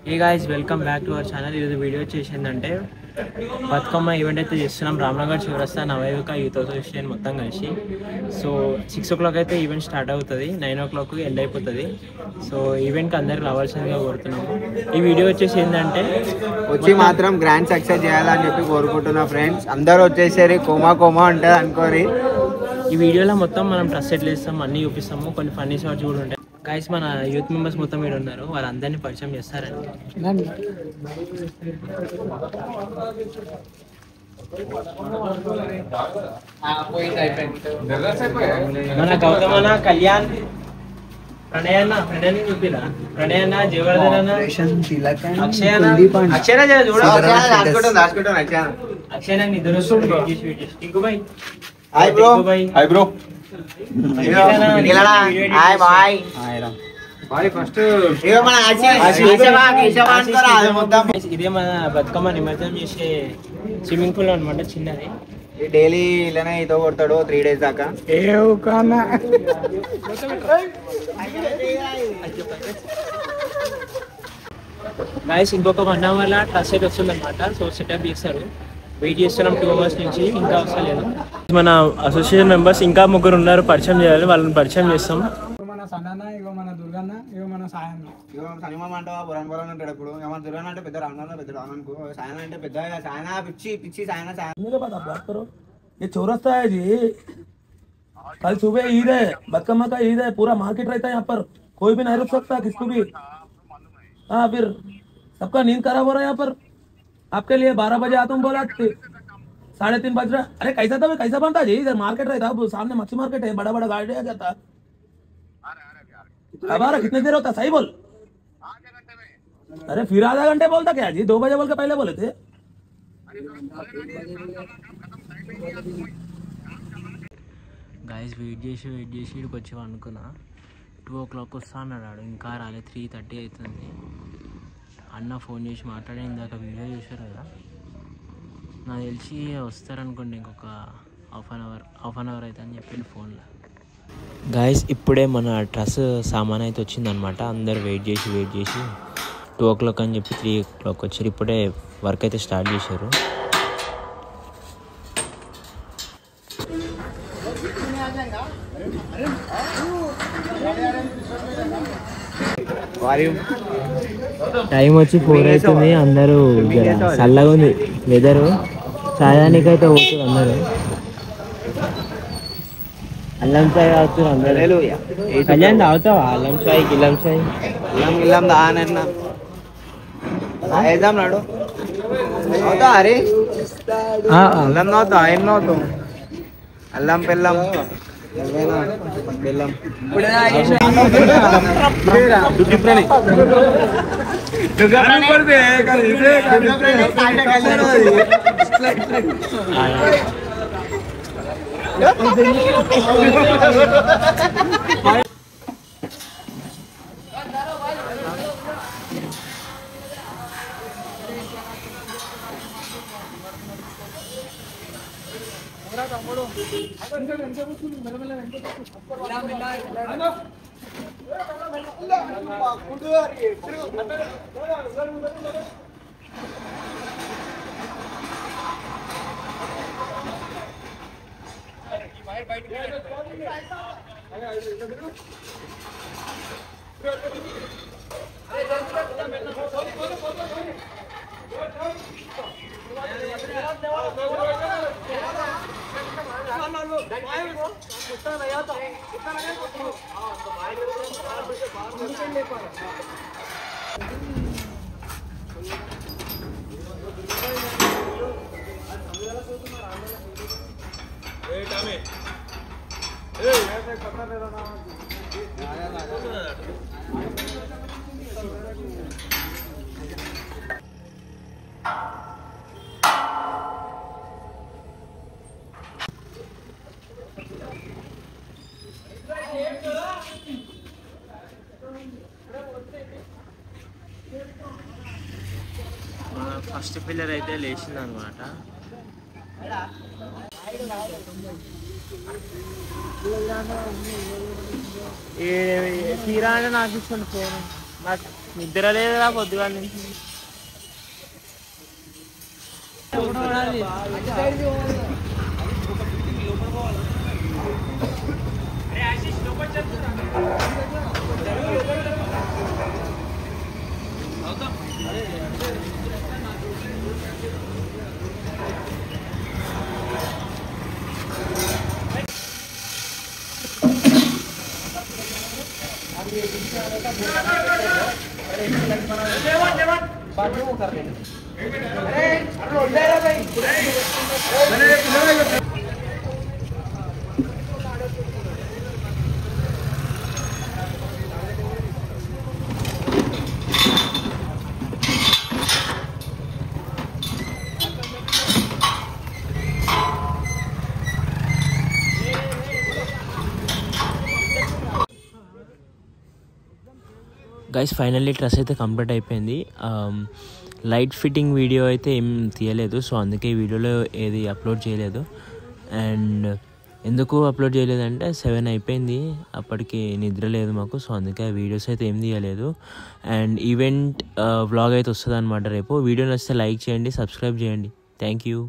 Hey guys, welcome back to our channel. This video చేసిందంటే Bathukamma event అయితే చేస్తున్నాం Ramnagar చివరస్తా నవయువక youth association మొత్తం కలిసి. సో 6 o'clock అయితే ఈవెంట్ స్టార్ట్ అవుతుంది, 9 o'clock ఎండ్ అయిపోతుంది. సో ఈవెంట్కి అందరికి రావాల్సిందిగా కోరుతున్నాము. ఈ వీడియో వచ్చేసి ఏంటంటే వచ్చి మాత్రం గ్రాండ్ సక్సెస్ చేయాలని చెప్పి కోరుకుంటున్నా ఫ్రెండ్స్. అందరూ వచ్చేసరి కోమా ఉంటుంది అనుకోరి. ఈ వీడియోలో మొత్తం మనం డ్రెస్ సెట్లు వేస్తాం, అన్నీ చూపిస్తాము, కొన్ని ఫన్నీ షార్ట్స్ కూడా ఉంటాయి. గైస్ మన యూత్ మెంబర్స్ మొత్తం మీరు ఉన్నారు, వాళ్ళందరినీ పరిచయం చేస్తారండి. మన గౌతమన, కళ్యాణ్, ప్రణయన్న చూపిరా, ప్రణయన్న, జయవర్ధన, అక్షయన నిద్ర హాయ్ బ్రో. Hi bro. ఇదే మన బతుకమ్మ నిమజ్జనం చేసే స్విమ్మింగ్ పూల్ అనమాట, చిన్నది. డైలీ ఇలానే ఈతో కొడతాడు 3 days దాకా. గైస్ ఇంకొక 1 hour ట్రస్ అయితే వస్తుంది అనమాట. సో సెటప్ చేస్తారు, వెయిట్ చేస్తున్నాం 2 hours నుంచి, ఇంకా వస్తలేదు. మన అసోసియేషన్ మెంబర్స్ ఇంకా 3 ఉన్నారు, పరిచయం చేయాలి, వాళ్ళని పరిచయం చేస్తాం. మన సన్నన్న, ఇగో మన దుర్గన్న, ఇగో మన సాయన్న. ఇగో సనిమా అంటావా బురాన్ బురాన్ అంటాడు. ఇప్పుడు మన దుర్గన్న అంటే పెద్ద రామన్న, పెద్ద రామనుకో. సాయన అంటే పెద్ద సాయన, పిచ్చి సాయన. ये चौरस्ता है जी, कल सुबह ईद है, बदकम्मा का ईद है, पूरा मार्केट रहता है यहाँ पर, कोई भी नहीं रुक सकता किसको भी. हाँ फिर सबका नींद खराब हो रहा है यहाँ पर. आपके लिए 12 बजे आता हूँ बोला, 3:30 बज रहा. अरे कैसा था, कैसा बनता जी, इधर मार्केट रहता है, सामने मच्छी मार्केट है, बड़ा बड़ा गाड़ी आ जाता. अब आ रहा कितने देर होता, सही बोल. अरे फिर आधा घंटे बोलता क्या जी, 2 बजे बोल के पहले बोले थे. గైస్ వెయిట్ చేసి ఇక్కడికి వచ్చాము అనుకున్నా. 2 o'clock వస్తా అన్నాడు, ఇంకా రాలే. 3:30 అవుతుంది. అన్న ఫోన్ చేసి మాట్లాడి ఇందాక వీడియో చూసారు కదా, నాకు తెలిసి వస్తారనుకోండి ఇంకొక హాఫ్ అన్ అవర్ అయితే అని చెప్పింది ఫోన్లో. గైస్ ఇప్పుడే మన డ్రెస్ సామాన్ అయితే వచ్చిందనమాట. అందరు వెయిట్ చేసి 2 o'clock అని చెప్పి 3 o'clock వచ్చారు. ఇప్పుడే వర్క్ అయితే స్టార్ట్ చేశారు. టైం వచ్చి 4 అవుతుంది. అందరూ చల్లగా ఉంది వెదరు, చాయానికి అయితే పోతుంది అందరూ. అల్లం చాయ్ తాగుతారు అందరూ. కళ్యాణ్ తాగుతావా అల్లం చాయ్, గిల్లం చాయ్? గిల్లం దానన్నా వేద్దాం నాడు. అవుతా అరే అల్లం నవ్వుతావు, ఆయన నవ్వుతావు. అల్లం పెళ్ళం బెల్లం ఫస్ట్ పిల్లర్ అయితే లేచింది అనమాట. తీరా అంటే నాకు ఇస్తుంది ఫోన్. నాకు నిద్ర లేదురా పొద్దుగా నుంచి. గైస్ ఫైనల్లీ డ్రెస్ అయితే కంప్లీట్ అయిపోయింది. లైట్ ఫిట్టింగ్ వీడియో అయితే ఏం తీయలేదు, సో అందుకే ఈ వీడియోలో ఏది అప్లోడ్ చేయలేదు. అండ్ ఎందుకు అప్లోడ్ చేయలేదంటే 7 అయిపోయింది, అప్పటికి నిద్ర లేదు మాకు, సో అందుకే ఆ వీడియోస్ అయితే ఏం తీయలేదు. అండ్ ఈవెంట్ వ్లాగ్ అయితే వస్తుంది అనమాట రేపు. వీడియో నచ్చితే లైక్ చేయండి, సబ్స్క్రైబ్ చేయండి. Thank you.